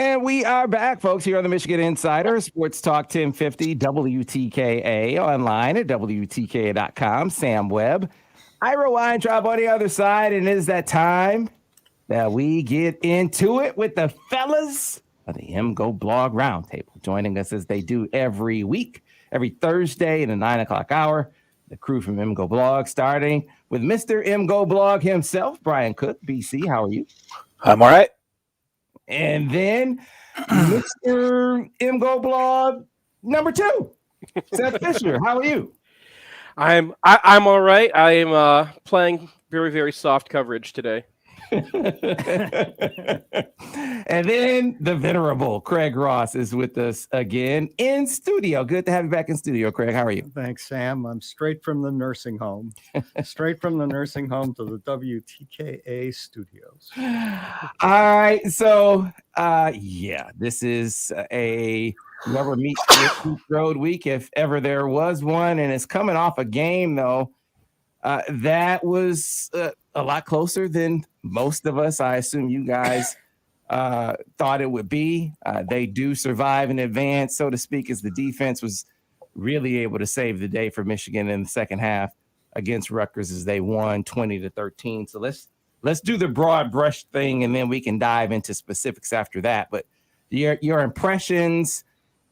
And we are back, folks, here on the Michigan Insider, Sports Talk 1050, WTKA, online at WTKA.com. Sam Webb, Ira Weintraub on the other side, and it is that time that we get into it with the fellas of the MGoBlog Roundtable, joining us as they do every week, every Thursday in the 9 o'clock hour. The crew from MGoBlog, starting with Mr. MGoBlog himself, Brian Cook. BC, how are you? I'm all right. And then Mr. MGoBlog number 2, Seth Fisher. How are you? I'm all right. I am playing very, very soft coverage today. And then the venerable Craig Ross is with us again in studio. Good to have you back in studio, Craig. How are you? Thanks, Sam. I'm straight from the nursing home. Straight from the nursing home to the WTKA studios. All right. So, this is a rubber meet road week, if ever there was one. And it's coming off a game, though, that was a lot closer than most of us, I assume you guys, thought it would be. They do survive in advance, so to speak, as the defense was really able to save the day for Michigan in the second half against Rutgers as they won 20-13. So let's do the broad brush thing, and then we can dive into specifics after that. But your impressions,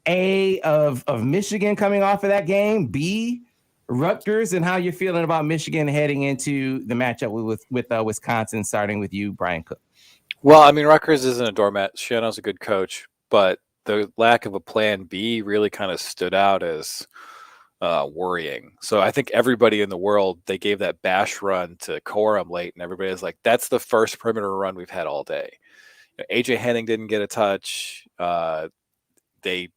A, of Michigan coming off of that game, B, Rutgers, and how you're feeling about Michigan heading into the matchup with Wisconsin, starting with you, Brian Cook. Well, I mean, Rutgers isn't a doormat. Shiano's a good coach, but the lack of a plan B really kind of stood out as worrying. So I think everybody in the world, they gave that bash run to Corum late, and everybody was like, that's the first perimeter run we've had all day. You know, AJ Henning didn't get a touch. They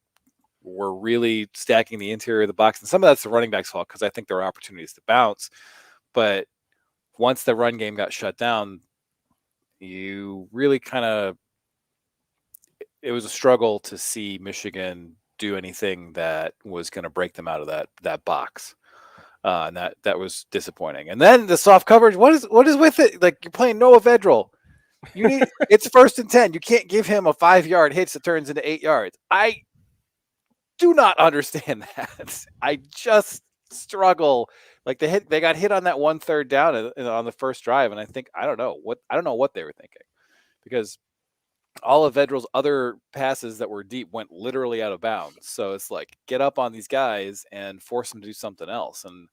were really stacking the interior of the box, and some of that's the running back's fault because I think there were opportunities to bounce. But once the run game got shut down, you really it was a struggle to see Michigan do anything that was going to break them out of that box. And that was disappointing. And then the soft coverage, what is with it? Like, you're playing Noah Vedral. It's 1st and 10. You can't give him a 5-yard hitch that turns into 8 yards. I do not understand that. I just struggle. Like, they got hit on that 1 3rd down on the first drive, and I don't know what they were thinking, because all of Vedral's other passes that were deep went literally out of bounds. So it's like, get up on these guys and force them to do something else, and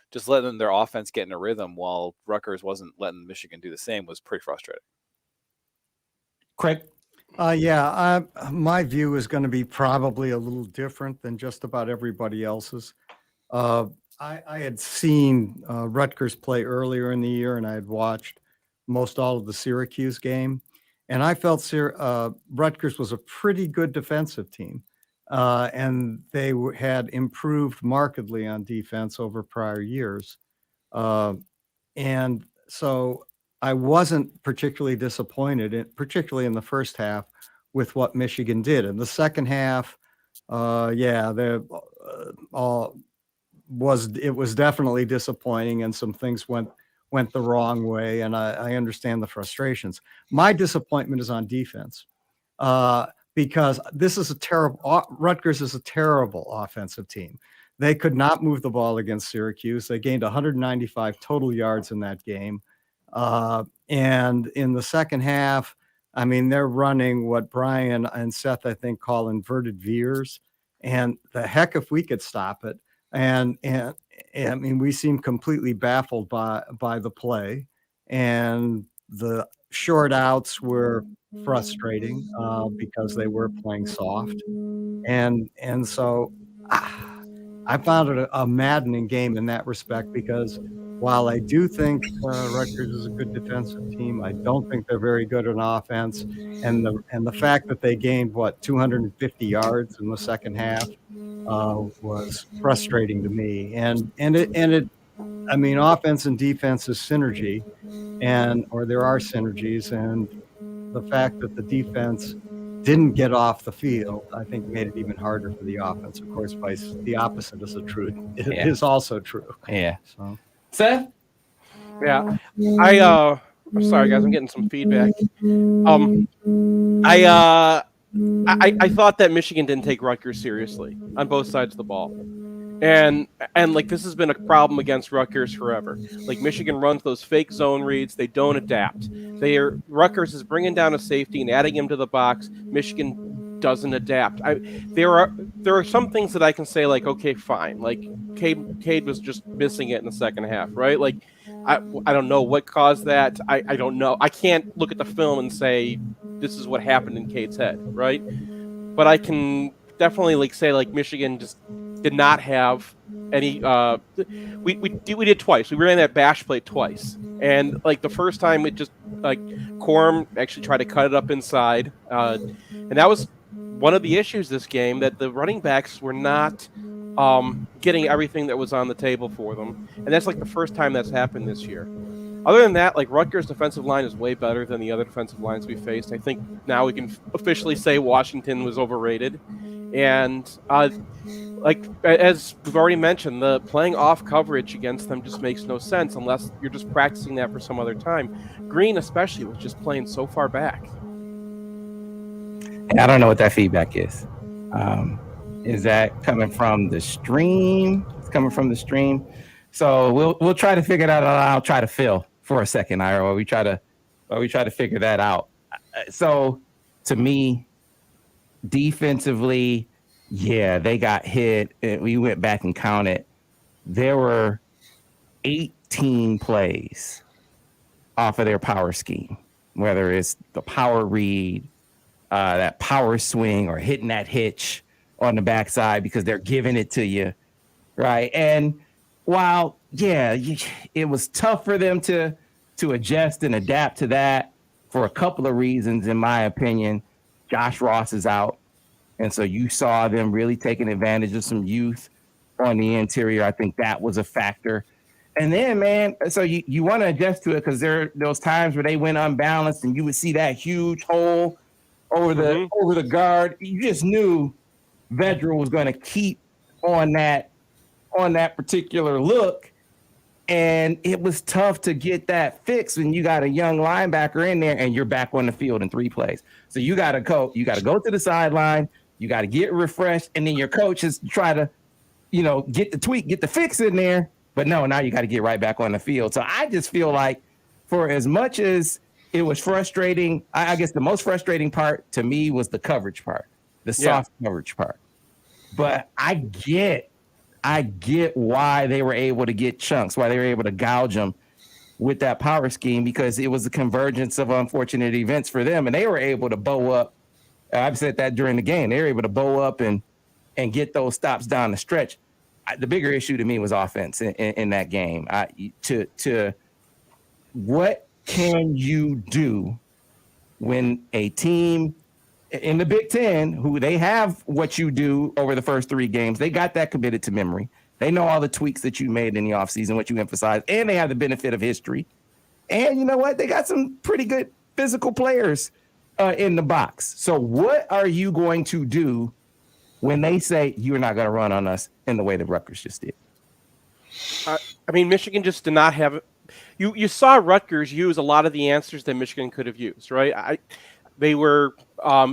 just letting their offense get in a rhythm while Rutgers wasn't letting Michigan do the same was pretty frustrating. Craig? My view is going to be probably a little different than just about everybody else's. I had seen Rutgers play earlier in the year, and I had watched most all of the Syracuse game, and I felt Rutgers was a pretty good defensive team, and they had improved markedly on defense over prior years, and so I wasn't particularly disappointed, particularly in the first half, with what Michigan did. In the second half, it was definitely disappointing, and some things went the wrong way, and I understand the frustrations. My disappointment is on defense, because Rutgers is a terrible offensive team. They could not move the ball against Syracuse. They gained 195 total yards in that game. And in the second half, I mean, they're running what Brian and Seth, I think, call inverted veers, and the heck if we could stop it. And I mean, we seem completely baffled by the play, and the short outs were frustrating because they were playing soft, and so I found it a maddening game in that respect, because while I do think Rutgers is a good defensive team, I don't think they're very good on offense, and the fact that they gained 250 yards in the second half was frustrating to me. And it I mean, offense and defense is synergy, or there are synergies, and the fact that the defense didn't get off the field, I think, made it even harder for the offense. Of course, the opposite is is also true. Yeah. So. Seth? Yeah. I'm sorry, guys. I'm getting some feedback. I thought that Michigan didn't take Rutgers seriously on both sides of the ball. And like this has been a problem against Rutgers forever. Like Michigan runs those fake zone reads, they don't adapt. Rutgers is bringing down a safety and adding him to the box. Michigan doesn't adapt. There are some things that I can say like, okay, fine. Like Cade was just missing it in the second half, right? Like I don't know what caused that. I don't know. I can't look at the film and say this is what happened in Cade's head, right? But I can definitely like say like Michigan just did not have any. We did twice. We ran that bash play twice, and like the first time it just like Corum actually tried to cut it up inside, and that was one of the issues this game, that the running backs were not getting everything that was on the table for them, and that's like the first time that's happened this year. Other than that, like Rutgers' defensive line is way better than the other defensive lines we faced. I think now we can officially say Washington was overrated. And like as we've already mentioned, the playing off coverage against them just makes no sense unless you're just practicing that for some other time. Green especially was just playing so far back. I don't know what that feedback is. Is that coming from the stream? It's coming from the stream. So we'll try to figure that out. I'll try to fill for a second, Ira, while we try to figure that out. So to me, defensively, yeah, they got hit. We went back and counted. There were 18 plays off of their power scheme, whether it's the power read, that power swing, or hitting that hitch on the backside because they're giving it to you, right? And while, yeah, it was tough for them to adjust and adapt to that for a couple of reasons, in my opinion. Josh Ross is out, and so you saw them really taking advantage of some youth on the interior. I think that was a factor. And then, man, so you want to adjust to it because there are those times where they went unbalanced and you would see that huge hole over the guard. You just knew Vedra was going to keep on that particular look, and it was tough to get that fixed when you got a young linebacker in there and you're back on the field in 3 plays. So you got to go to the sideline, you got to get refreshed, and then your coaches try to, get the fix in there. But no, now you got to get right back on the field. So I just feel like, for as much as it was frustrating, I guess the most frustrating part to me was the coverage part, the soft coverage part. But I get why they were able to get chunks, why they were able to gouge them with that power scheme, because it was a convergence of unfortunate events for them, and they were able to bow up. I've said that during the game. They were able to bow up and get those stops down the stretch. The bigger issue to me was offense in that game. What can you do when a team in the Big Ten, who they have what you do over the first 3 games, they got that committed to memory. They know all the tweaks that you made in the offseason, what you emphasized, and they have the benefit of history. And you know what? They got some pretty good physical players in the box. So what are you going to do when they say you're not going to run on us in the way that Rutgers just did? I mean, Michigan just did not have – you saw Rutgers use a lot of the answers that Michigan could have used, right? They were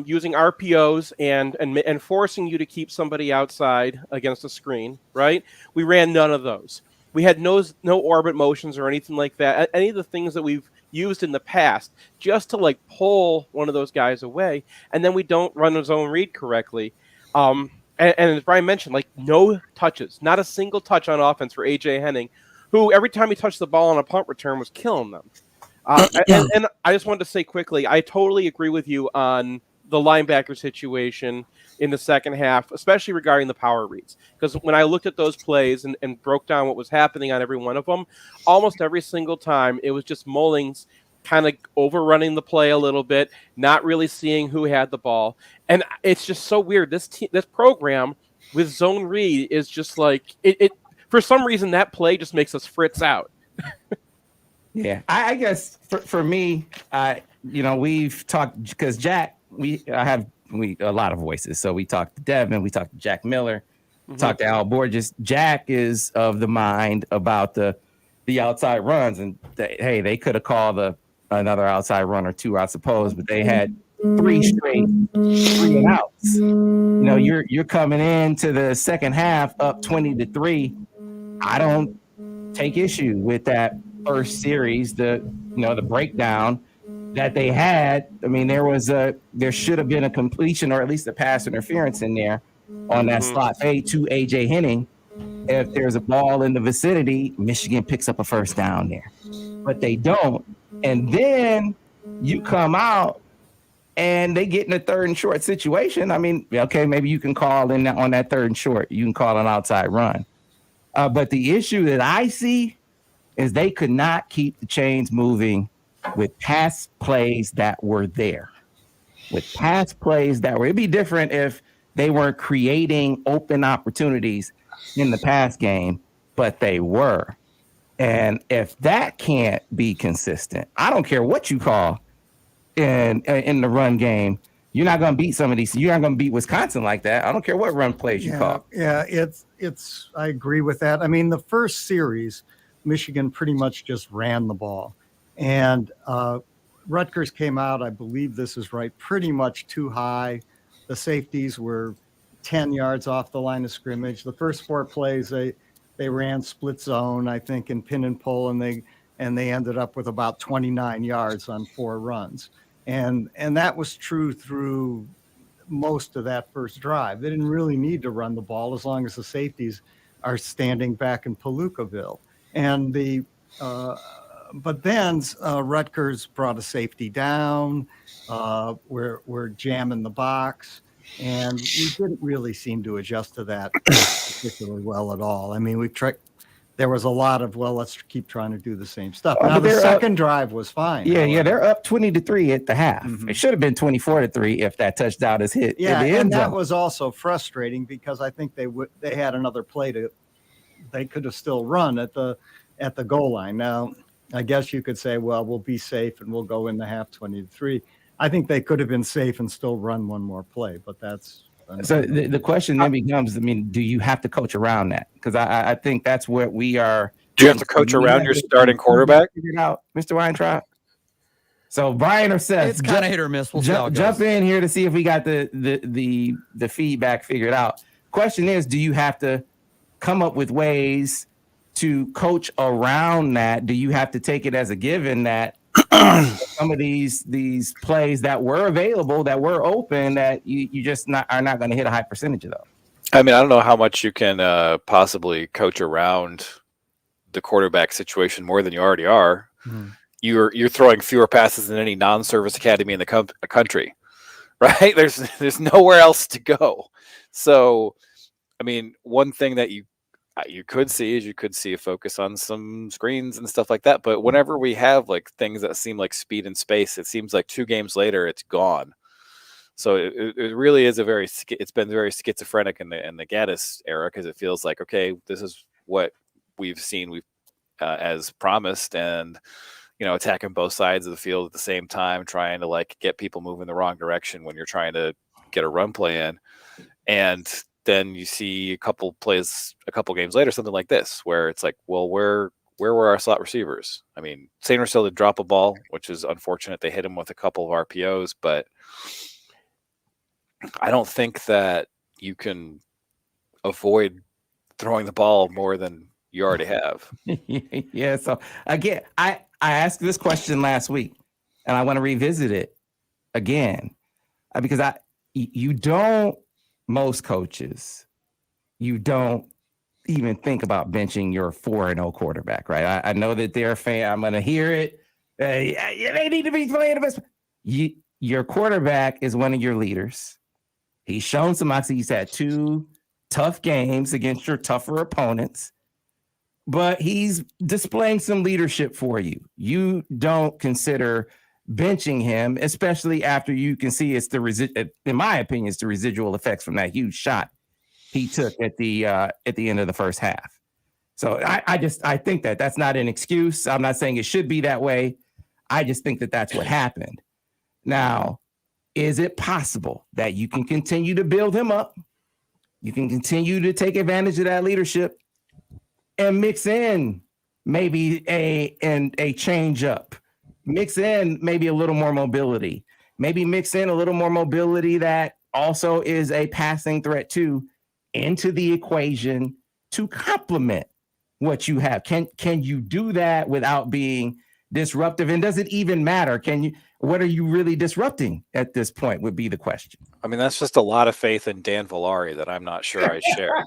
using RPOs and forcing you to keep somebody outside against a screen, right? We ran none of those. We had no orbit motions or anything like that. Any of the things that we've used in the past just to like pull one of those guys away, and then we don't run a zone read correctly. And as Brian mentioned, like no touches, not a single touch on offense for A.J. Henning, who every time he touched the ball on a punt return was killing them. And I just wanted to say quickly, I totally agree with you on the linebacker situation in the second half, especially regarding the power reads. Because when I looked at those plays and broke down what was happening on every one of them, almost every single time it was just Mullings kind of overrunning the play a little bit, not really seeing who had the ball. And it's just so weird. This program with zone read is just like it for some reason that play just makes us fritz out. Yeah, I guess for me, we've talked, because Jack, we have a lot of voices. So we talked to Devin, we talked to Jack Miller, talked to Al Borges. Jack is of the mind about the outside runs, and they could have called another outside run or two, I suppose, but they had 3 straight 3-and-outs. You know, you're coming into the second half up 20-3. I don't take issue with that first series, the breakdown that they had. I mean, there should have been a completion or at least a pass interference in there on that slot fade to AJ Henning. If there's a ball in the vicinity, Michigan picks up a first down there, but they don't. And then you come out and they get in a third and short situation. I mean, okay, maybe you can call in on that third and short. You can call an outside run. But the issue that I see is they could not keep the chains moving with pass plays that were there. It'd be different if they weren't creating open opportunities in the pass game, but they were. And if that can't be consistent, I don't care what you call in the run game. You're not going to beat some of these. You're not going to beat Wisconsin like that. I don't care what run plays you call. Yeah, it's. I agree with that. I mean, the first series, Michigan pretty much just ran the ball, and Rutgers came out. I believe this is right. Pretty much too high. The safeties were 10 yards off the line of scrimmage. The first 4 plays they ran split zone, I think, in pin and pull, and they ended up with about 29 yards on 4 runs. And that was true through most of that first drive. They didn't really need to run the ball as long as the safeties are standing back in Palookaville. And but then Rutgers brought a safety down. We're jamming the box, and we didn't really seem to adjust to that particularly well at all. I mean, we tried. There was a lot of, let's keep trying to do the same stuff. Now, the second drive was fine. Yeah, they're up 20-3 at the half. It should have been 24-3 if that touchdown is hit. Yeah, and that was also frustrating because I think they had another play they could have still run at the goal line. Now, I guess you could say, well, we'll be safe and we'll go in the half 20-3. I think they could have been safe and still run one more play, but that's. So the question then becomes, I mean, do you have to coach around that? Because I think that's what we are. Do you have to coach around your starting quarterback? Figure it out, Mr. Weintraub. So Brian or Seth, it's kind of hit or miss. We'll jump in here to see if we got the feedback figured out. Question is, do you have to come up with ways to coach around that? Do you have to take it as a given that some of these plays that were available, that were open, that you just are not going to hit a high percentage of those? I mean, I don't know how much you can possibly coach around the quarterback situation more than you already are. You're throwing fewer passes than any non-service academy in the country, right? There's nowhere else to go. So, I mean, one thing that you could see a focus on some screens and stuff like that. But whenever we have like things that seem like speed and space, it seems like 2 games later it's gone. So it really is it's been very schizophrenic in the Gaddis era, because it feels like, okay, this is what we've seen as promised, and attacking both sides of the field at the same time, trying to like get people moving the wrong direction when you're trying to get a run play in. And then you see a couple games later, something like this, where it's like, well, where were our slot receivers? I mean, Sainristil did drop a ball, which is unfortunate. They hit him with a couple of RPOs, but I don't think that you can avoid throwing the ball more than you already have. Yeah. So again, I asked this question last week, and I want to revisit it again, because most coaches, you don't even think about benching your 4-0 quarterback, right? I know that they're a fan. I'm going to hear it. They need to be playing the best. Your quarterback is one of your leaders. He's shown some moxie. He's had 2 tough games against your tougher opponents, but he's displaying some leadership for you. You don't consider benching him, especially after you can see in my opinion, it's the residual effects from that huge shot he took at the end of the first half. So I think that's not an excuse. I'm not saying it should be that way. I just think that that's what happened. Now, is it possible that you can continue to build him up? You can continue to take advantage of that leadership and mix in maybe a change up. Mix in maybe a little more mobility. maybe mix in a little more mobility that also is a passing threat too into the equation to complement what you have. Can you do that without being disruptive? And does it even matter? What are you really disrupting at this point would be the question. I mean, that's just a lot of faith in Dan Villari that I'm not sure I share.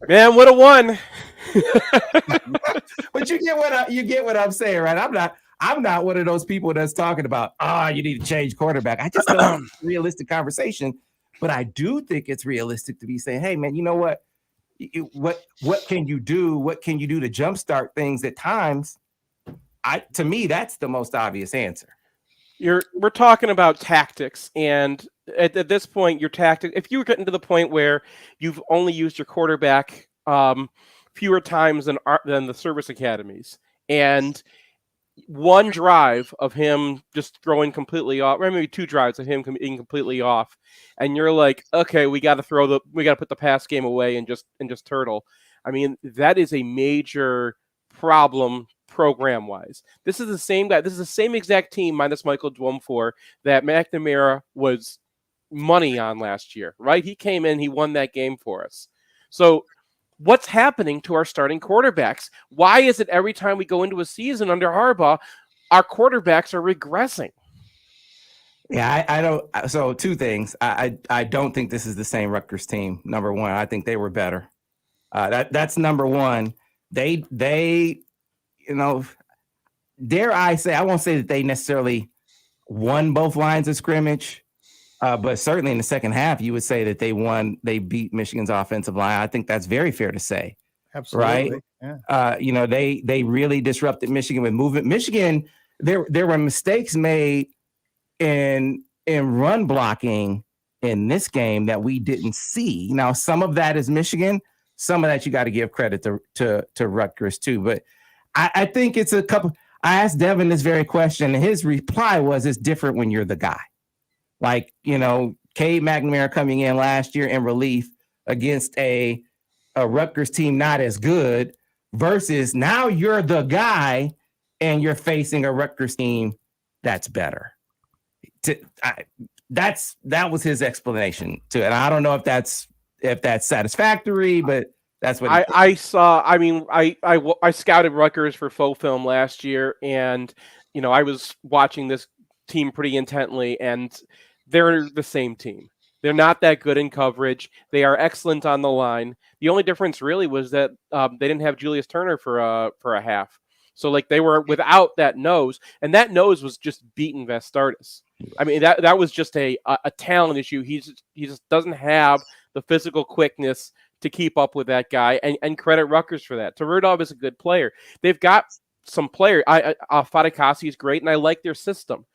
Man, what a one. But you get what I'm saying, right? I'm not one of those people that's talking about, you need to change quarterback. I just don't think it's a realistic conversation, but I do think it's realistic to be saying, hey man, you know what? What can you do? What can you do to jumpstart things at times? To me, that's the most obvious answer. We're talking about tactics, and at this point, your tactic. If you were getting to the point where you've only used your quarterback fewer times than the service academies, and one drive of him just throwing completely off, or maybe 2 drives of him being completely off, and you're like, okay, we got to put the pass game away and just turtle. I mean, that is a major problem program-wise. This is the same guy. This is the same exact team minus Michael Dwumfor that McNamara was money on last year, right? He came in, he won that game for us. So what's happening to our starting quarterbacks? Why is it every time we go into a season under Harbaugh, our quarterbacks are regressing? Yeah, I don't. So 2 things. I don't think this is the same Rutgers team. Number one, I think they were better. That's number one. They dare I say, I won't say that they necessarily won both lines of scrimmage, but certainly in the second half, you would say that they beat Michigan's offensive line. I think that's very fair to say. Absolutely. Right? Yeah. They really disrupted Michigan with movement. Michigan, there were mistakes made in run blocking in this game that we didn't see. Now, some of that is Michigan. Some of that you got to give credit to Rutgers too. But I think it's a couple. I asked Devin this very question, and his reply was, it's different when you're the guy. Like, Cade McNamara coming in last year in relief against a Rutgers team not as good versus now you're the guy and you're facing a Rutgers team that's better. That was his explanation to it. And I don't know if that's satisfactory, but that's what I saw. I mean, I scouted Rutgers for faux film last year, and I was watching this team pretty intently, and they're the same team. They're not that good in coverage. They are excellent on the line. The only difference really was that they didn't have Julius Turner for a half. So like they were without that nose, and that nose was just beating Vastardis. I mean, that was just a talent issue. He just doesn't have the physical quickness to keep up with that guy, and credit Rutgers for that. Tverdov is a good player. They've got some players. Fadikasi is great, and I like their system.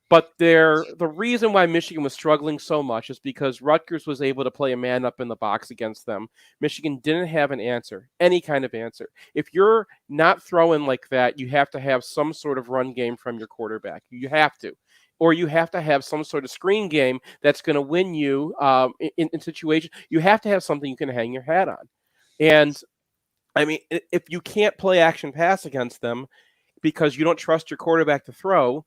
But the reason why Michigan was struggling so much is because Rutgers was able to play a man up in the box against them. Michigan didn't have an answer, any kind of answer. If you're not throwing like that, you have to have some sort of run game from your quarterback. You have to. Or you have to have some sort of screen game that's going to win you in situations. You have to have something you can hang your hat on. And, I mean, if you can't play action pass against them because you don't trust your quarterback to throw,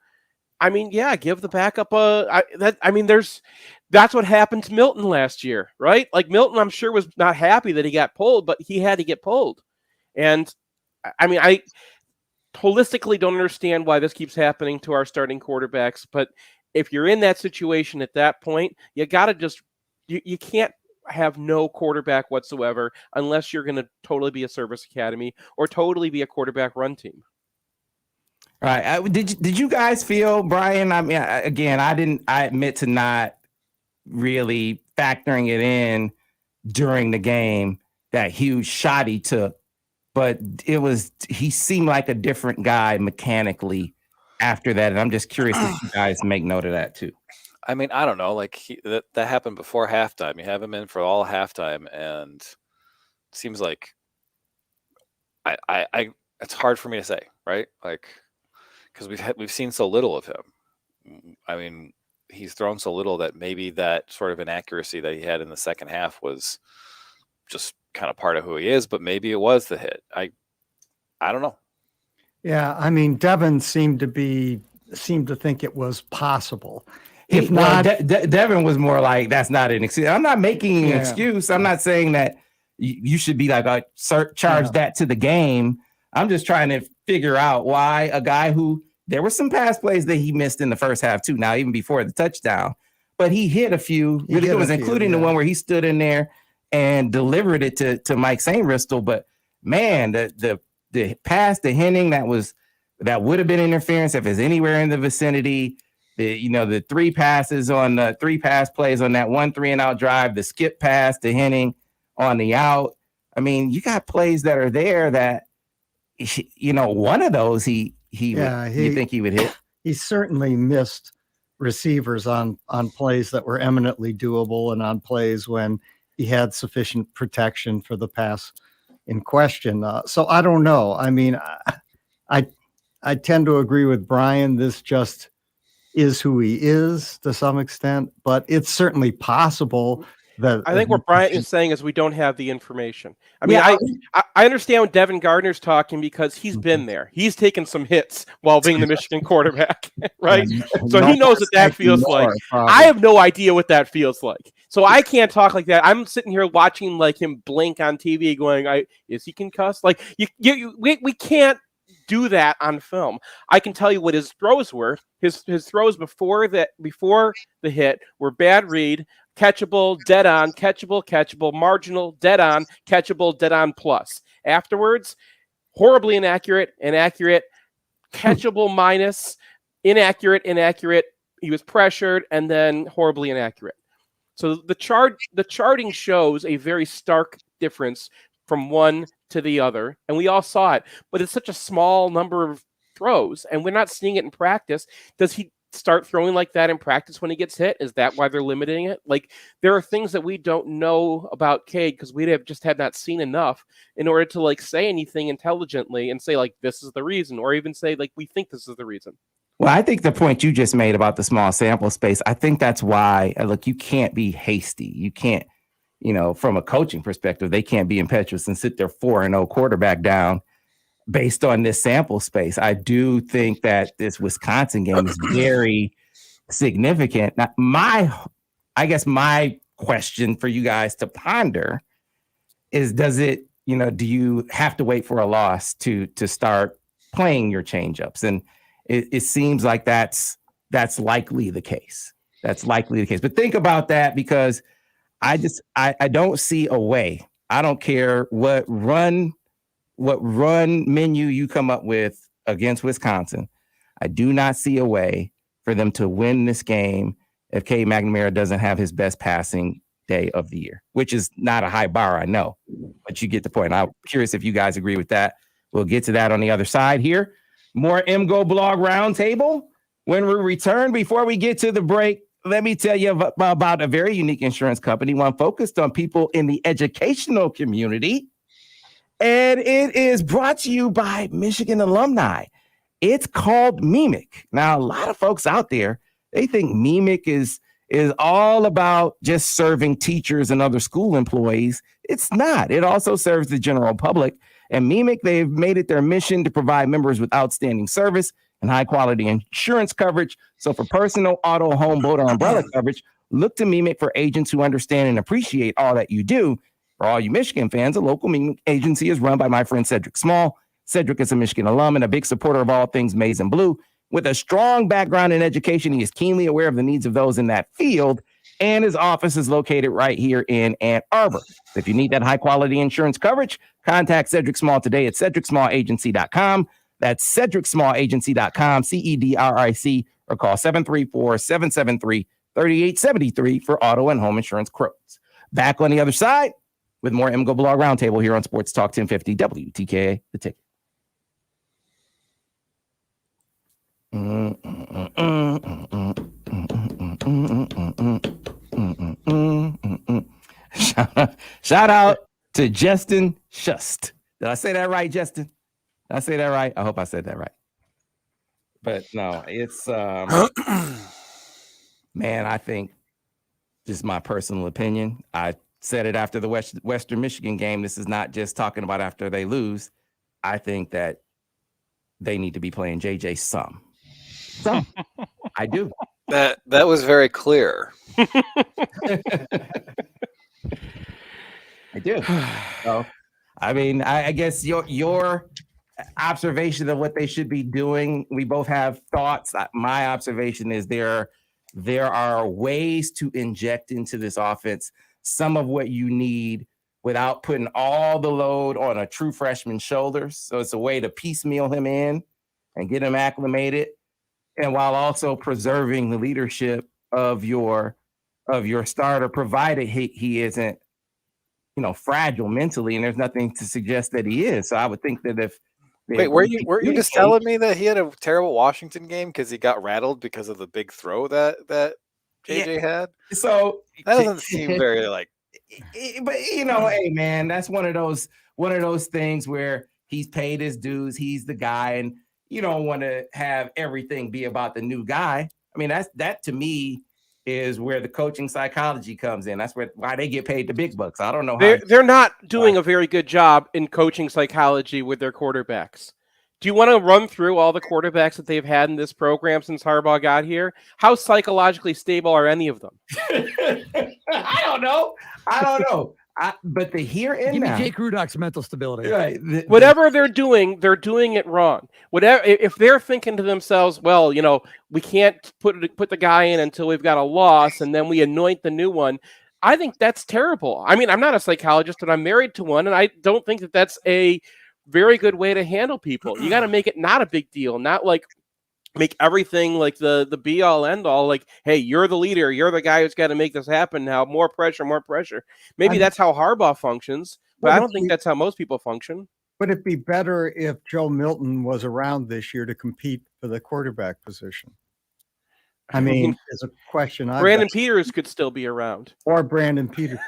I mean, yeah, give the backup that's what happened to Milton last year, right? Like Milton, I'm sure was not happy that he got pulled, but he had to get pulled. And I mean, I holistically don't understand why this keeps happening to our starting quarterbacks, but if you're in that situation at that point, you got to you can't have no quarterback whatsoever unless you're going to totally be a service academy or totally be a quarterback run team. All right. Did you guys feel, Brian? I mean, again, I admit to not really factoring it in during the game, that huge shot he took, but he seemed like a different guy mechanically after that. And I'm just curious if you guys make note of that too. I mean, I don't know. Like that happened before halftime. You have him in for all halftime, and it seems like it's hard for me to say, right? Like, because we've seen so little of him. I mean, he's thrown so little that maybe that sort of inaccuracy that he had in the second half was just kind of part of who he is, but maybe it was the hit. I don't know. Yeah, I mean, Devin seemed to be seemed to think it was possible. If not, Devin was more like, that's not an excuse. I'm not making an excuse. I'm not saying that you should be like, charge that to the game. I'm just trying to figure out why a guy who, there were some pass plays that he missed in the first half too. Now, even before the touchdown, but he hit a few really good ones, including the one where he stood in there and delivered it to Mike Sainristil. But man, the pass to Henning, that would have been interference if it's anywhere in the vicinity. The three passes on the 3 pass plays on that 1 3-and-out drive, the skip pass to Henning on the out. I mean, you got plays that are there that, one of those you think he would hit. He certainly missed receivers on plays that were eminently doable and on plays when he had sufficient protection for the pass in question. So I don't know. I mean, I tend to agree with Brian. This just is who he is to some extent, but it's certainly possible that I think what Brian is saying is we don't have the information. I mean, I understand when Devin Gardner's talking because he's been there. He's taken some hits while being the Michigan quarterback, right? So he knows what that feels like. I have no idea what that feels like. So I can't talk like that. I'm sitting here watching like him blink on TV going, is he concussed? Like we can't do that on film. I can tell you what his throws were. His throws before the hit were bad read, catchable, dead on, catchable, marginal, dead on, catchable, dead on plus. Afterwards, horribly inaccurate, catchable minus, inaccurate. He was pressured, and then horribly inaccurate. So the charting shows a very stark difference from one to the other, and we all saw it. But it's such a small number of throws, and we're not seeing it in practice. Does he start throwing like that in practice when he gets hit? Is that why they're limiting it? Like, there are things that we don't know about Cade because we have not seen enough in order to like say anything intelligently and say like this is the reason, or even say like we think this is the reason. Well, I think the point you just made about the small sample space, I think that's why, look, you can't be hasty. You can't, from a coaching perspective, they can't be impetuous and sit their 4-0 quarterback down based on this sample space. I do think that this Wisconsin game is very significant. Now, I guess my question for you guys to ponder is, does it, do you have to wait for a loss to start playing your changeups? And it seems like that's likely the case. That's likely the case. But think about that, because I don't see a way. I don't care what run menu you come up with against Wisconsin. I do not see a way for them to win this game if Cade McNamara doesn't have his best passing day of the year, which is not a high bar, I know, but you get the point. I'm curious if you guys agree with that. We'll get to that on the other side here. More MGoBlog Roundtable when we return. Before we get to the break, let me tell you about a very unique insurance company, one focused on people in the educational community. And it is brought to you by Michigan alumni. It's called Mimic. Now, a lot of folks out there, they think Mimic is all about just serving teachers and other school employees. It's not. It also serves the general public. And Mimic, they've made it their mission to provide members with outstanding service and high quality insurance coverage. So for personal, auto, home, boat, or umbrella coverage, look to Mimic for agents who understand and appreciate all that you do. For all you Michigan fans, a local Mimic agency is run by my friend Cedric Small. Cedric is a Michigan alum and a big supporter of all things maize and blue. With a strong background in education, he is keenly aware of the needs of those in that field, and his office is located right here in Ann Arbor. So if you need that high-quality insurance coverage, contact Cedric Small today at cedricsmallagency.com. That's cedricsmallagency.com, CEDRIC, or call 734-773-3873 for auto and home insurance quotes. Back on the other side with more MGoBlog Roundtable here on Sports Talk 1050 WTKA, The Ticket. Shout out to Justin Shust. Did I say that right, Justin? Did I say that right? I hope I said that right. But no, it's man, I think just my personal opinion. I said it after the Western Michigan game. This is not just talking about after they lose. I think that they need to be playing JJ some. Some. I do. That was very clear. I do. So, I mean, I guess your observation of what they should be doing, we both have thoughts. My observation is there are ways to inject into this offense some of what you need without putting all the load on a true freshman's shoulders. So it's a way to piecemeal him in and get him acclimated, and while also preserving the leadership of your starter, provided he isn't, fragile mentally, and there's nothing to suggest that he is. So I would think that if Wait, were you just telling me that he had a terrible Washington game because he got rattled because of the big throw that JJ had? So that doesn't seem very like. But hey man, that's one of those things where he's paid his dues. He's the guy, and you don't want to have everything be about the new guy. I mean, that to me is where the coaching psychology comes in. That's why they get paid the big bucks. I don't know how they're not doing a very good job in coaching psychology with their quarterbacks. Do you want to run through all the quarterbacks that they've had in this program since Harbaugh got here? How psychologically stable are any of them? I don't know. But the here and now. Give me Jake Rudolph's mental stability. Right. Whatever they're doing it wrong. Whatever, if they're thinking to themselves, well, we can't put the guy in until we've got a loss, and then we anoint the new one. I think that's terrible. I mean, I'm not a psychologist, but I'm married to one, and I don't think that that's a very good way to handle people. You got to make it not a big deal, not like make everything like the be all end all. Like, hey, you're the leader, you're the guy who's got to make this happen now. More pressure. Maybe that's how Harbaugh functions, but I don't think that's how most people function. Would it be better if Joe Milton was around this year to compete for the quarterback position? I mean, it's a question. Brandon Peters could still be around, or Brandon Peters.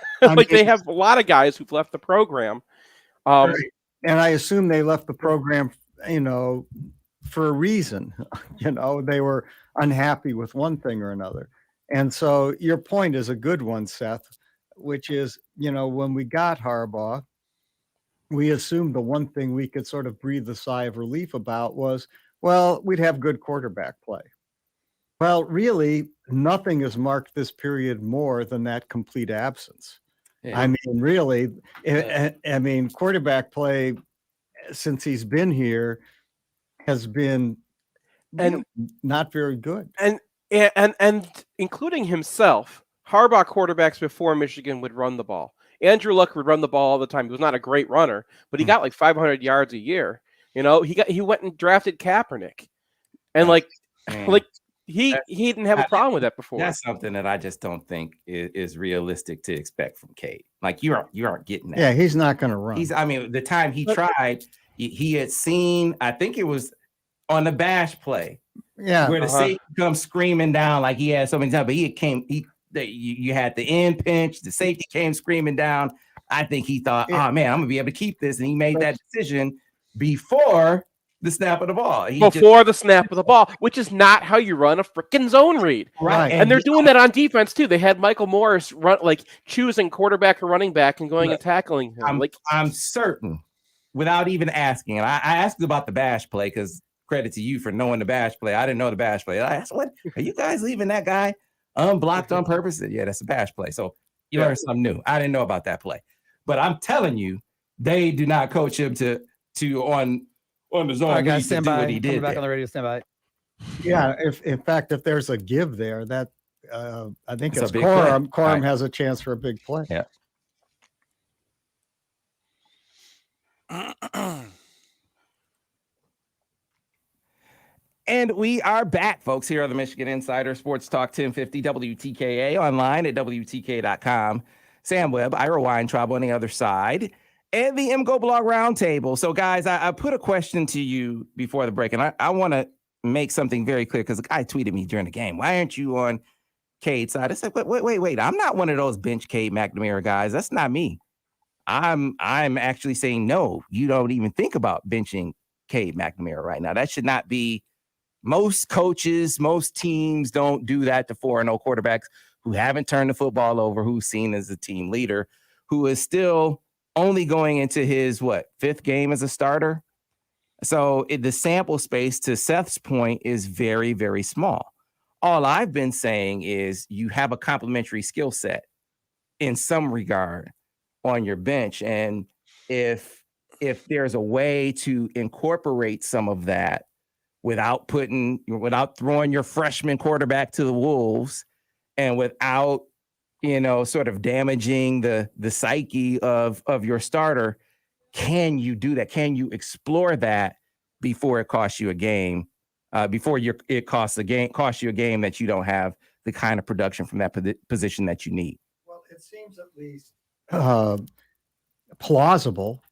They have a lot of guys who've left the program. And I assume they left the program, for a reason. They were unhappy with one thing or another. And so your point is a good one, Seth, which is, when we got Harbaugh, we assumed the one thing we could sort of breathe a sigh of relief about was, well, we'd have good quarterback play. Well, really, nothing has marked this period more than that complete absence. Yeah. I mean, really, quarterback play since he's been here has been not very good. And including himself, Harbaugh quarterbacks before Michigan would run the ball. Andrew Luck would run the ball all the time. He was not a great runner, but he got like 500 yards a year. He went and drafted Kaepernick, and he didn't have a problem with that before. That's something that I just don't think is realistic to expect from Cade. Like you aren't getting that. Yeah, he's not going to run. The time he tried, he had seen. I think it was on the bash play. Yeah, where the safety comes screaming down like he had so many times, but you had the end pinch, the safety came screaming down. I think he thought, oh man, I'm gonna be able to keep this, and he made that decision before the snap of the ball. The snap of the ball, which is not how you run a freaking zone read. Right. And they're doing that on defense too. They had Michael Morris choosing quarterback or running back and going and tackling him. I'm certain, without even asking, and I asked about the bash play because credit to you for knowing the bash play. I didn't know the bash play. I asked, what are you guys leaving that guy unblocked on purpose? Yeah, that's a bash play. So you learned something new. I didn't know about that play, but I'm telling you, they do not coach him to on the zone. I got to stand by. What he did back on the radio. Stand by. Yeah, if there's a give there, that I think it's Corum. Corum has a chance for a big play. Yeah. And we are back, folks, here on the Michigan Insider Sports Talk 1050 WTKA, online at WTK.com. Sam Webb, Ira Weintraub on the other side, and the MGoBlog Roundtable. So, guys, I put a question to you before the break, and I want to make something very clear because the guy tweeted me during the game. Why aren't you on Cade's side? I said, wait. I'm not one of those bench Cade McNamara guys. That's not me. I'm actually saying, no, you don't even think about benching Cade McNamara right now. That should not be. Most coaches, most teams don't do that to 4-0 quarterbacks who haven't turned the football over, who's seen as a team leader, who is still only going into his, fifth game as a starter? So the sample space, to Seth's point, is very, very small. All I've been saying is you have a complementary skill set in some regard on your bench. And if there's a way to incorporate some of that without throwing your freshman quarterback to the wolves, and without, sort of damaging the psyche of your starter, can you do that? Can you explore that before it costs you a game? Before it costs you a game that you don't have the kind of production from that position that you need. Well, it seems at least plausible,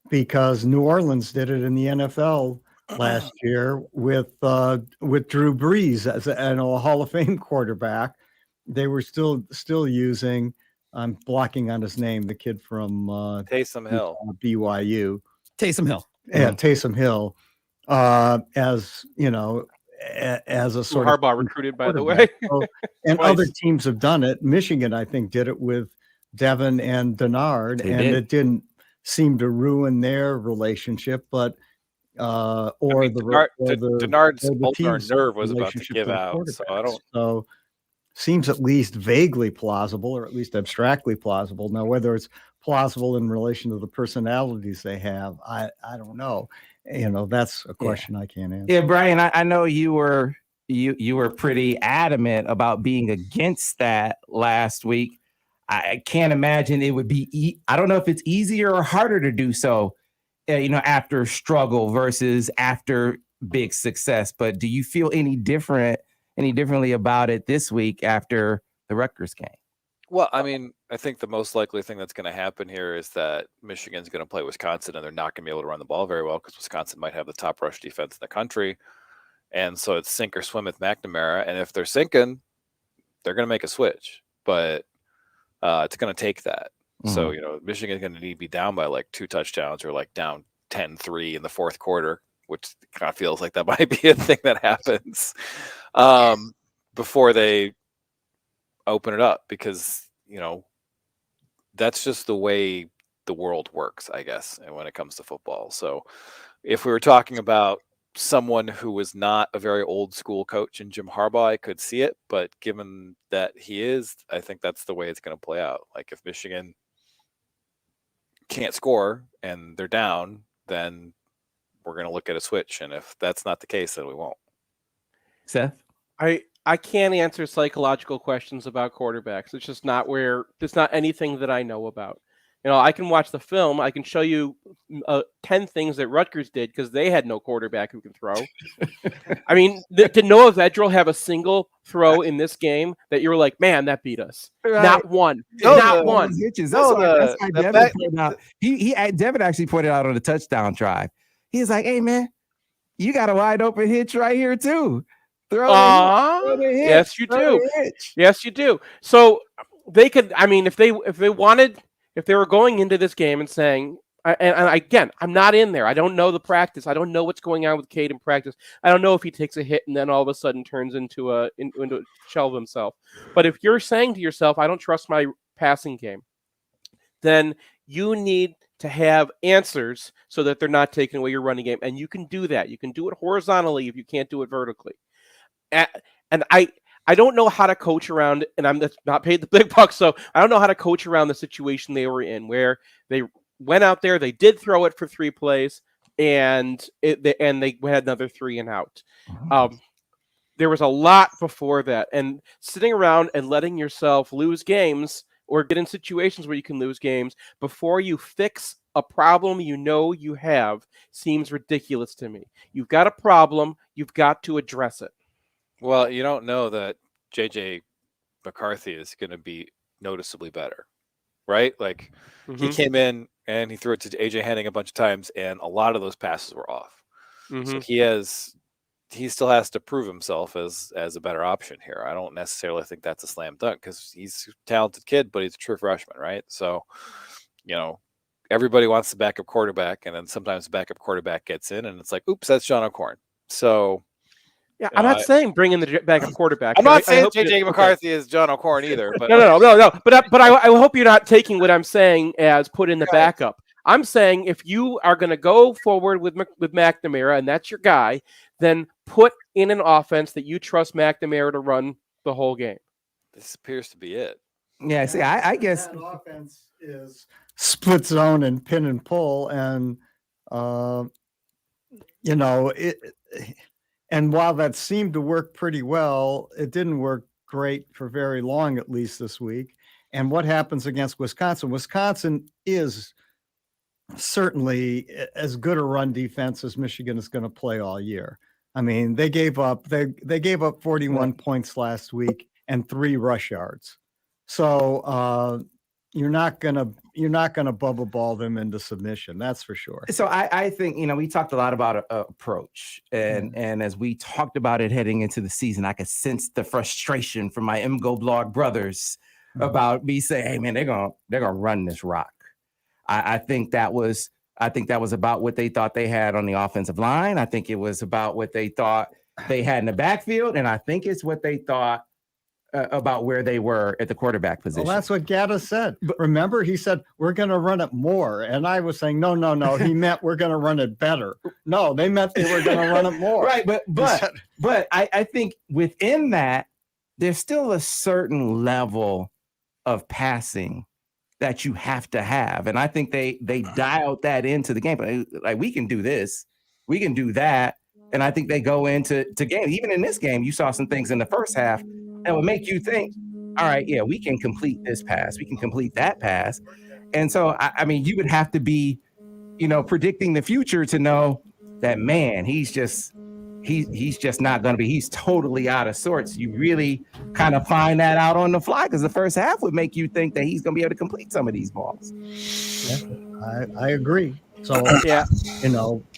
because New Orleans did it in the NFL last year with Drew Brees as a Hall of Fame quarterback. They were still using, I'm blocking on his name, the kid from Taysom Hill, BYU. Taysom Hill. Yeah, Taysom Hill, as as a sort Harbaugh of recruited, by the way. So, and other teams have done it. Michigan, I think, did it with Devin and Denard, it didn't seem to ruin their relationship, but Denard's ulnar nerve was about to give out. So seems at least vaguely plausible, or at least abstractly plausible. Now, whether it's plausible in relation to the personalities they have, I don't know. That's a question I can't answer. Yeah, Brian, I know you were pretty adamant about being against that last week. I can't imagine it would be. I don't know if it's easier or harder to do so, after struggle versus after big success. But do you feel any differently about it this week after the Rutgers game? Well, I mean, I think the most likely thing that's going to happen here is that Michigan's going to play Wisconsin, and they're not going to be able to run the ball very well because Wisconsin might have the top rush defense in the country. And so it's sink or swim with McNamara. And if they're sinking, they're going to make a switch. But it's going to take that. Mm-hmm. So, Michigan's going to need to be down by like 2 touchdowns, or like down 10-3 in the fourth quarter, which kind of feels like that might be a thing that happens before they open it up, because that's just the way the world works, I guess, and when it comes to football. So if we were talking about someone who was not a very old school coach in Jim Harbaugh, I could see it, but given that he is, I think that's the way it's going to play out. Like, if Michigan can't score and they're down, then we're going to look at a switch, and if that's not the case, then we won't. Seth? I can't answer psychological questions about quarterbacks. It's just not anything that I know about. I can watch the film. I can show you 10 things that Rutgers did because they had no quarterback who can throw. I mean, did Noah Vedral have a single throw in this game that you were like, man, that beat us? Right. Not one. Not one. That's why Devin pointed out. Devin actually pointed out on the touchdown drive. He's like, hey, man, you got a wide open hitch right here, too. Yes, you do. Yes, you do. So they could. I mean, if they were going into this game and saying, and again, I'm not in there. I don't know the practice. I don't know what's going on with Cade in practice. I don't know if he takes a hit and then all of a sudden turns into a shell of himself. But if you're saying to yourself, I don't trust my passing game, then you need to have answers so that they're not taking away your running game, and you can do that. You can do it horizontally if you can't do it vertically. And I don't know how to coach around, and I'm not paid the big bucks, so I don't know how to coach around the situation they were in, where they went out there, they did throw it for 3 plays, and they had another 3 and out. There was a lot before that, and sitting around and letting yourself lose games or get in situations where you can lose games before you fix a problem you have seems ridiculous to me. You've got a problem, you've got to address it. Well, you don't know that J.J. McCarthy is going to be noticeably better, right? Like, he came in and he threw it to A.J. Henning a bunch of times, and a lot of those passes were off. So he still has to prove himself as a better option here. I don't necessarily think that's a slam dunk because he's a talented kid, but he's a true freshman, right? So, everybody wants the backup quarterback, and then sometimes the backup quarterback gets in, and it's like, oops, that's John O'Korn. So... Yeah, I'm not saying bring in the backup quarterback. I'm not saying J.J. McCarthy is John O'Korn either. But no. But I hope you're not taking what I'm saying as put in the backup. I'm saying if you are going to go forward with McNamara and that's your guy, then put in an offense that you trust McNamara to run the whole game. This appears to be it. Yeah, see, I guess that offense is split zone and pin and pull, and you know it. And while that seemed to work pretty well, it didn't work great for very long, at least this week. And what happens against Wisconsin? Wisconsin is certainly as good a run defense as Michigan is going to play all year. I mean, they gave up 41 points last week and 3 rush yards. So you're not gonna bubble ball them into submission. That's for sure. So I think, we talked a lot about approach, and as we talked about it heading into the season, I could sense the frustration from my MGoBlog brothers about me saying, "Hey man, they're gonna run this rock." I think that was about what they thought they had on the offensive line. I think it was about what they thought they had in the backfield, and I think it's what they thought about where they were at the quarterback position. Well, that's what Gaddis said. Remember, he said, we're going to run it more. And I was saying, no. He meant we're going to run it better. No, they meant they were going to run it more. Right. But I think within that, there's still a certain level of passing that you have to have. And I think they dialed that into the game. Like, we can do this, we can do that. And I think they go into game. Even in this game, you saw some things in the first half that would make you think, all right, yeah, we can complete this pass, we can complete that pass. And so, I mean, you would have to be, predicting the future to know that, man, he's just not going to be, he's totally out of sorts. You really kind of find that out on the fly, because the first half would make you think that he's going to be able to complete some of these balls. Yeah, I agree. So, yeah,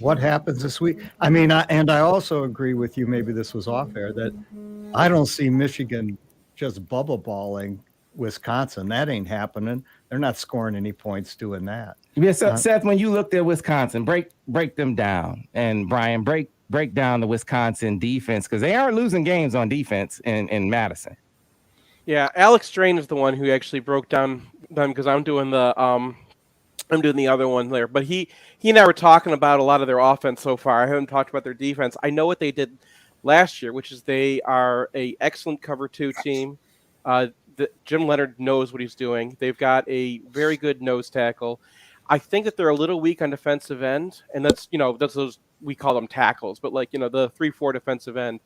what happens this week? I mean, I also agree with you, maybe this was off air, that I don't see Michigan just bubble balling Wisconsin. That ain't happening. They're not scoring any points doing that. Yeah, so, Seth, when you looked at Wisconsin, break them down. And Brian, break down the Wisconsin defense, because they are losing games on defense in Madison. Yeah, Alex Strain is the one who actually broke down them, because I'm doing the other one there. But he and I were talking about a lot of their offense so far. I haven't talked about their defense. I know what they did last year, which is they are a excellent cover 2 team. Jim Leonard knows what he's doing. They've got a very good nose tackle. I think that they're a little weak on defensive end, and that's those, we call them tackles, but the 3-4 defensive end.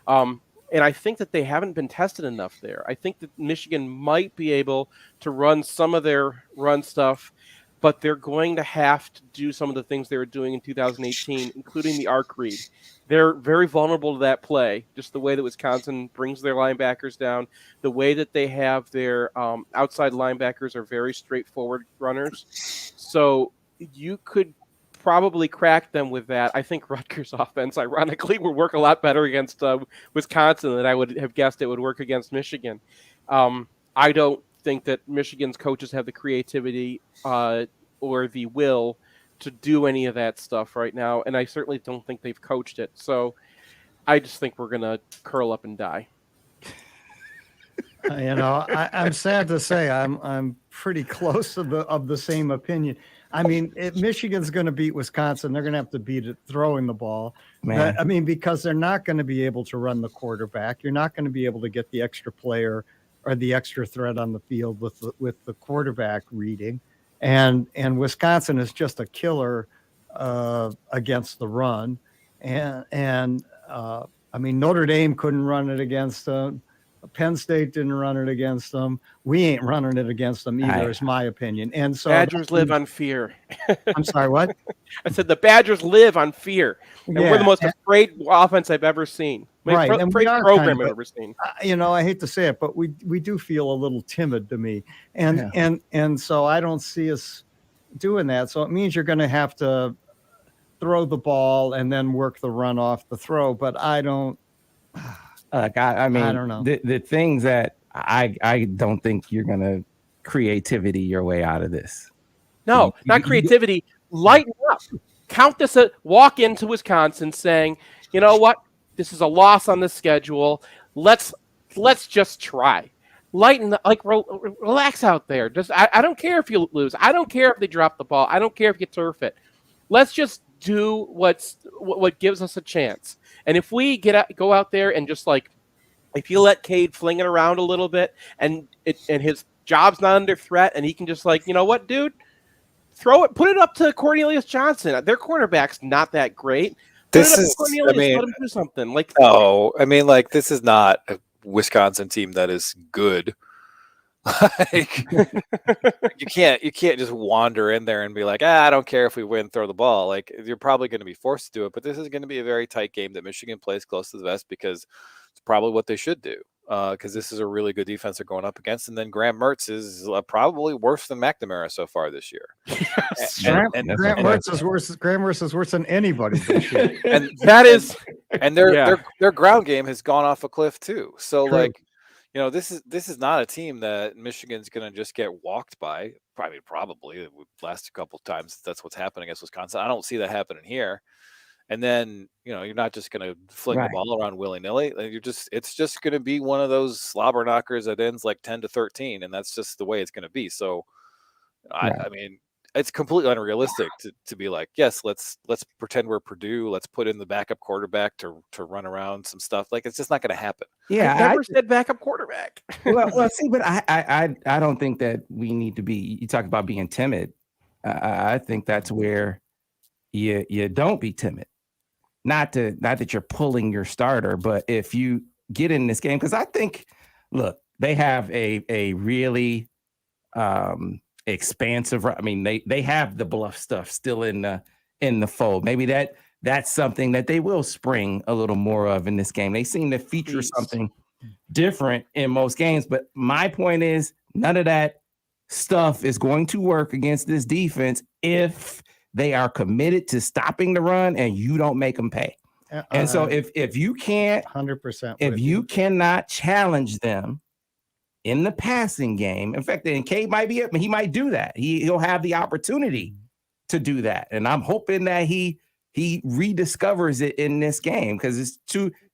And I think that they haven't been tested enough there. I think that Michigan might be able to run some of their run stuff, but they're going to have to do some of the things they were doing in 2018, including the arc read. They're very vulnerable to that play, just the way that Wisconsin brings their linebackers down, the way that they have their outside linebackers are very straightforward runners. So you could probably crack them with that. I think Rutgers' offense, ironically, would work a lot better against Wisconsin than I would have guessed it would work against Michigan. I don't think that Michigan's coaches have the creativity or the will to do any of that stuff right now, and I certainly don't think they've coached it. So I just think we're going to curl up and die. I'm sad to say I'm pretty close to of the same opinion. I mean, if Michigan's going to beat Wisconsin, they're going to have to beat it throwing the ball. Man. Because they're not going to be able to run the quarterback. You're not going to be able to get the extra player or the extra threat on the field with the quarterback reading. And Wisconsin is just a killer against the run. And Notre Dame couldn't run it against them. Penn State didn't run it against them. We ain't running it against them either, is my opinion. And so Badgers live on fear. I'm sorry, what? I said the Badgers live on fear. And we're the most afraid offense I've ever seen. Right. And afraid program I've ever seen. I hate to say it, but we do feel a little timid to me. And so I don't see us doing that. So it means you're going to have to throw the ball and then work the run off the throw. But I don't. I don't know. The things that I don't think you're going to creativity your way out of this. No, not creativity. Lighten up. Count this. Walk into Wisconsin saying, you know what? This is a loss on the schedule. Let's just try. relax out there. Just I don't care if you lose. I don't care if they drop the ball. I don't care if you turf it. Let's just do what gives us a chance. And if we go out there and just like, if you let Cade fling it around a little bit and his job's not under threat and he can just like, you know what, dude, put it up to Cornelius Johnson. Their cornerback's not that great. Let him do something. Like, no, I mean, like, this is not a Wisconsin team that is good. Like, you can't just wander in there and be like, I don't care if we win, throw the ball. Like, you're probably going to be forced to do it, but this is going to be a very tight game that Michigan plays close to the vest because it's probably what they should do. Because this is a really good defense they're going up against, and then Graham Mertz is probably worse than McNamara so far this year. Graham Mertz is worse. Graham Mertz is worse than anybody this year. And that is, and their ground game has gone off a cliff too. So True. like, you know, this is not a team that Michigan's going to just get walked by. Probably it would last a couple of times. That's what's happening against Wisconsin. I don't see that happening here. And then, you know, you're not just going to fling the ball around willy-nilly. It's just going to be one of those slobber knockers that ends like 10-13, and that's just the way it's going to be. So, I mean, it's completely unrealistic to be like, yes, let's pretend we're Purdue. Let's put in the backup quarterback to run around some stuff. Like, it's just not going to happen. Yeah, I never said backup quarterback. well, see, but I don't think that we need to be. You talk about being timid. I think that's where you don't be timid. Not that you're pulling your starter, but if you get in this game, because I think, look, they have a really expansive. I mean, they have the bluff stuff still in the fold. Maybe that's something that they will spring a little more of in this game. They seem to feature something different in most games, but my point is none of that stuff is going to work against this defense if they are committed to stopping the run and you don't make them pay. And so if you can't 100%, if you cannot challenge them in the passing game, in fact, and Cade might be it, he might do that. He'll have the opportunity to do that. And I'm hoping that he rediscovers it in this game because it's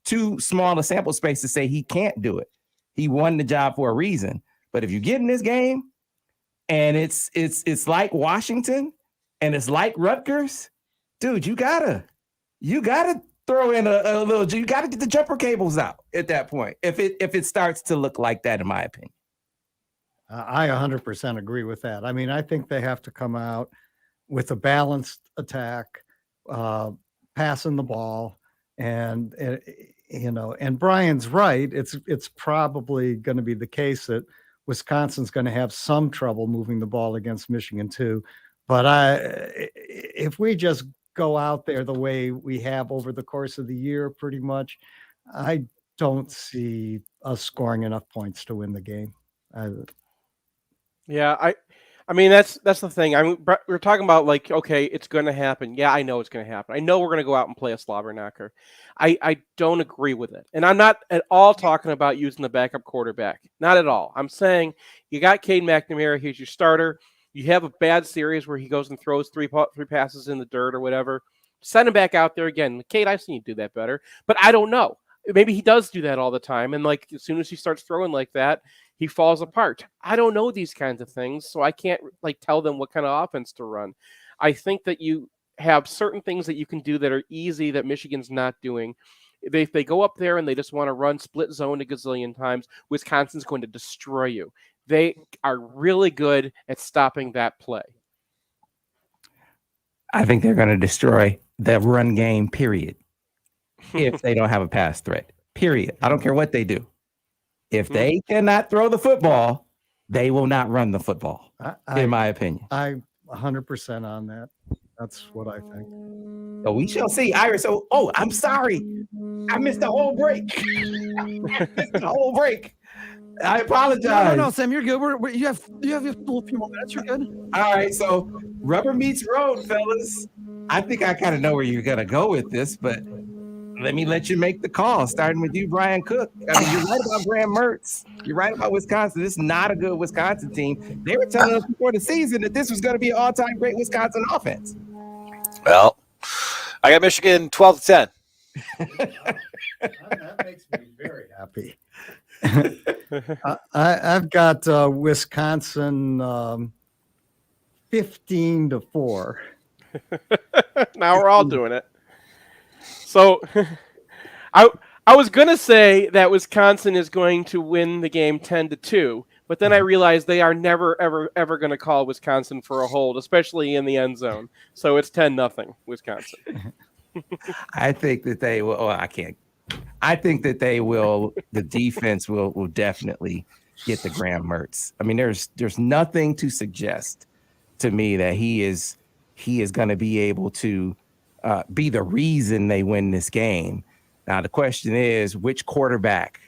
too small a sample space to say he can't do it. He won the job for a reason. But if you get in this game and it's like Washington and it's like Rutgers, dude, you gotta throw in a little. You gotta get the jumper cables out at that point. If it starts to look like that, in my opinion, I 100% agree with that. I mean, I think they have to come out with a balanced attack, passing the ball, and and Brian's right. It's probably going to be the case that Wisconsin's going to have some trouble moving the ball against Michigan too. But if we just go out there the way we have over the course of the year, pretty much, I don't see us scoring enough points to win the game. Yeah, I mean that's the thing. I mean, we're talking about like, okay, it's going to happen. Yeah, I know it's going to happen. I know we're going to go out and play a slobber knocker. I don't agree with it, and I'm not at all talking about using the backup quarterback. Not at all. I'm saying you got Cade McNamara. He's your starter. You have a bad series where he goes and throws three passes in the dirt or whatever. Send him back out there again. Cade, I've seen you do that better, but I don't know. Maybe he does do that all the time, and like as soon as he starts throwing like that, he falls apart. I don't know these kinds of things, so I can't like tell them what kind of offense to run. I think that you have certain things that you can do that are easy that Michigan's not doing. If they go up there and they just want to run split zone a gazillion times, Wisconsin's going to destroy you. They are really good at stopping that play. I think they're going to destroy the run game, period, if they don't have a pass threat, period. I don't care what they do. If they cannot throw the football, they will not run the football, in my opinion. I'm 100% on that. That's what I think. So we shall see. Iris, I'm sorry. I missed the whole break. I apologize. No, Sam, you're good. You have a few more minutes. You're good. All right, so rubber meets road, fellas. I think I kind of know where you're gonna go with this, but let me let you make the call. Starting with you, Brian Cook. I mean, you're right about Graham Mertz. You're right about Wisconsin. This is not a good Wisconsin team. They were telling us before the season that this was going to be an all-time great Wisconsin offense. Well, I got Michigan 12-10. That makes me very happy. I've got Wisconsin 15-4. Now we're all doing it. So I was gonna say that Wisconsin is going to win the game 10-2, but then I realized they are never ever going to call Wisconsin for a hold, especially in the end zone. So it's 10-0 Wisconsin. I think that they will. Oh, I can't. I think that they will. The defense will definitely get the Graham Mertz. I mean, there's nothing to suggest to me that he is going to be able to be the reason they win this game. Now the question is, which quarterback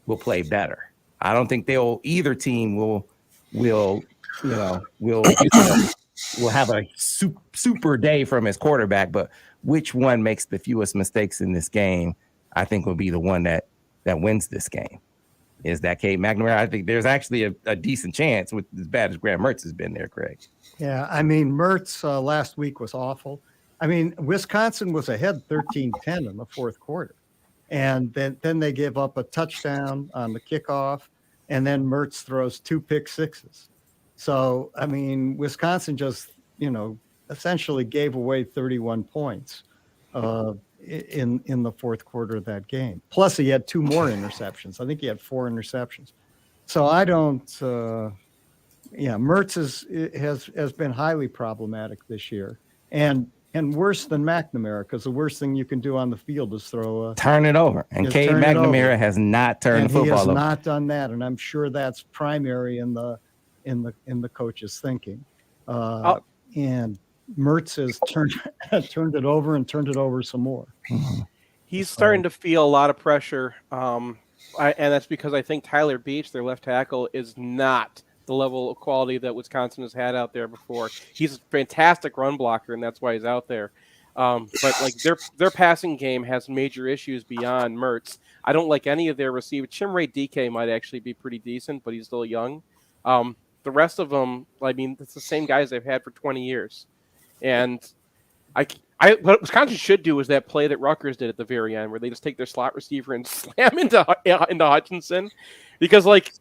will play better? I don't think either team will have a super day from his quarterback, but which one makes the fewest mistakes in this game, I think will be the one that wins this game. Is that Cade McNamara? I think there's actually a decent chance with as bad as Graham Mertz has been there, Craig. Yeah, I mean, Mertz last week was awful. I mean, Wisconsin was ahead 13-10 in the fourth quarter. And then they give up a touchdown on the kickoff, and then Mertz throws 2 pick sixes. So, I mean, Wisconsin just, essentially gave away 31 points in the fourth quarter of that game. Plus, he had 2 more interceptions. I think he had 4 interceptions. So I don't Mertz has been highly problematic this year. And worse than McNamara, because the worst thing you can do on the field is turn it over. And Cade McNamara has not turned the football over. He has not done that, and I'm sure that's primary in the coach's thinking. And Mertz has turned it over and turned it over some more. Mm-hmm. He's starting to feel a lot of pressure, and that's because I think Tyler Beach, their left tackle, is not the level of quality that Wisconsin has had out there before. He's a fantastic run blocker, and that's why he's out there. But like their passing game has major issues beyond Mertz. I don't like any of their receivers. Chimere DK might actually be pretty decent, but he's still young. The rest of them, I mean, it's the same guys they've had for 20 years. And what Wisconsin should do is that play that Rutgers did at the very end, where they just take their slot receiver and slam into Hutchinson, because like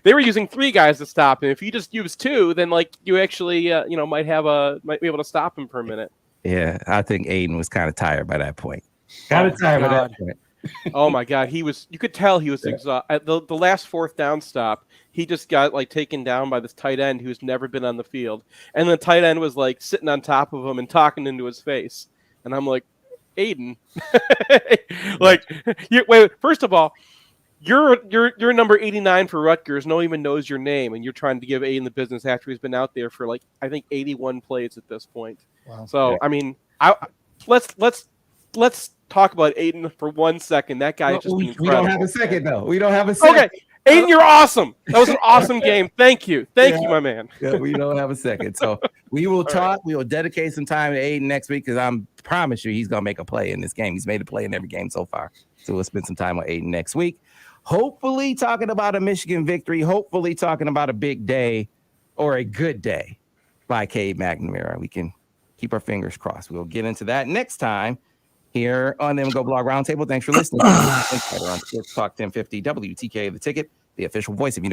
they were using 3 guys to stop him. If you just use 2, then like you actually might be able to stop him for a minute. Yeah, I think Aiden was kind of tired by that point. Tired by that point. Oh my God, you could tell he was exhausted. The last 4th down stop, he just got like taken down by this tight end who's never been on the field, and the tight end was like sitting on top of him and talking into his face, and I'm like, Aiden, like, wait. First of all, you're number 89 for Rutgers. No one even knows your name, and you're trying to give Aiden the business after he's been out there for like I think 81 plays at this point. Wow. So I mean, let's talk about Aiden for 1 second. That guy is just incredible. We don't have a second though. We don't have a second. Okay, Aiden, you're awesome. That was an awesome game. Thank you, my man. Yeah, we don't have a second. So we will talk. Right. We will dedicate some time to Aiden next week, because I promise you he's gonna make a play in this game. He's made a play in every game so far. So we'll spend some time with Aiden next week. Hopefully talking about a Michigan victory. Hopefully talking about a big day or a good day by Cade McNamara. We can keep our fingers crossed. We'll get into that next time here on the MGoBlog Roundtable. Thanks for listening. On Sports Talk 1050 WTK, The Ticket, the official voice of